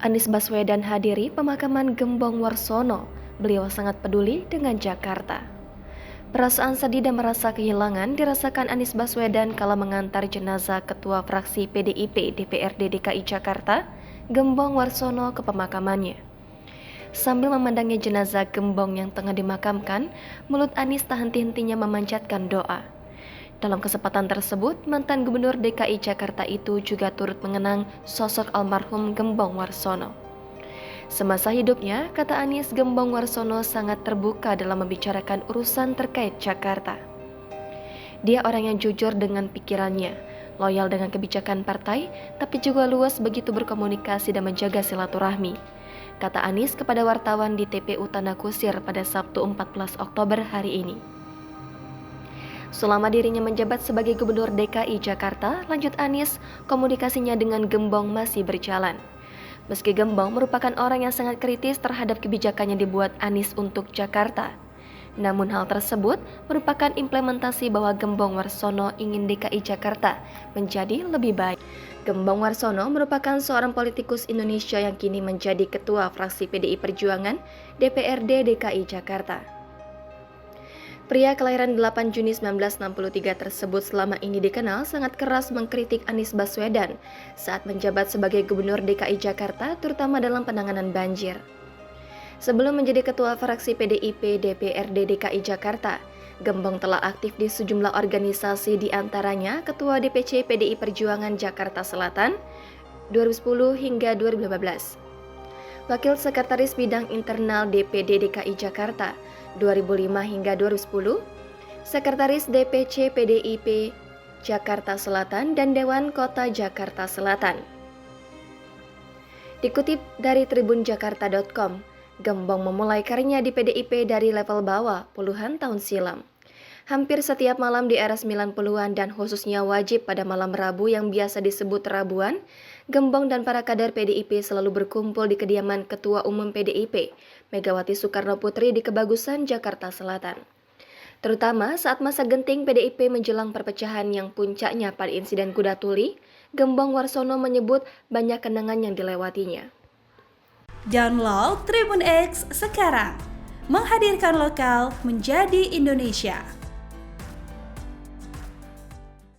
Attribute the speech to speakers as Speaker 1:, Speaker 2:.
Speaker 1: Anies Baswedan hadiri pemakaman Gembong Warsono. Beliau sangat peduli dengan Jakarta. Perasaan sedih dan merasa kehilangan dirasakan Anies Baswedan kala mengantar jenazah Ketua Fraksi PDIP DPRD DKI Jakarta, Gembong Warsono ke pemakamannya. Sambil memandangi jenazah Gembong yang tengah dimakamkan, mulut Anies tak henti-hentinya memanjatkan doa. Dalam kesempatan tersebut, mantan Gubernur DKI Jakarta itu juga turut mengenang sosok almarhum Gembong Warsono. Semasa hidupnya, kata Anies, Gembong Warsono sangat terbuka dalam membicarakan urusan terkait Jakarta. Dia orang yang jujur dengan pikirannya, loyal dengan kebijakan partai, tapi juga luas begitu berkomunikasi dan menjaga silaturahmi, kata Anies kepada wartawan di TPU Tanah Kusir pada Sabtu 14 Oktober hari ini. Selama dirinya menjabat sebagai Gubernur DKI Jakarta, lanjut Anies, komunikasinya dengan Gembong masih berjalan. Meski Gembong merupakan orang yang sangat kritis terhadap kebijakan yang dibuat Anies untuk Jakarta, namun hal tersebut merupakan implementasi bahwa Gembong Warsono ingin DKI Jakarta menjadi lebih baik. Gembong Warsono merupakan seorang politikus Indonesia yang kini menjadi Ketua Fraksi PDI Perjuangan DPRD DKI Jakarta. Pria kelahiran 8 Juni 1963 tersebut selama ini dikenal sangat keras mengkritik Anies Baswedan saat menjabat sebagai Gubernur DKI Jakarta, terutama dalam penanganan banjir. Sebelum menjadi Ketua Fraksi PDIP DPRD DKI Jakarta, Gembong telah aktif di sejumlah organisasi, di antaranya Ketua DPC PDI Perjuangan Jakarta Selatan 2010 hingga 2015. Wakil Sekretaris Bidang Internal DPD DKI Jakarta 2005 hingga 2010, Sekretaris DPC PDIP Jakarta Selatan dan Dewan Kota Jakarta Selatan. Dikutip dari tribunjakarta.com, Gembong memulai karirnya di PDIP dari level bawah puluhan tahun silam. Hampir setiap malam di era 90-an dan khususnya wajib pada malam Rabu yang biasa disebut Rabuan, Gembong dan para kader PDIP selalu berkumpul di kediaman Ketua Umum PDIP, Megawati Soekarno Putri di Kebagusan, Jakarta Selatan. Terutama saat masa genting PDIP menjelang perpecahan yang puncaknya pada insiden Kuda Tuli, Gembong Warsono menyebut banyak kenangan yang dilewatinya.
Speaker 2: Download Tribun X sekarang, menghadirkan lokal menjadi Indonesia.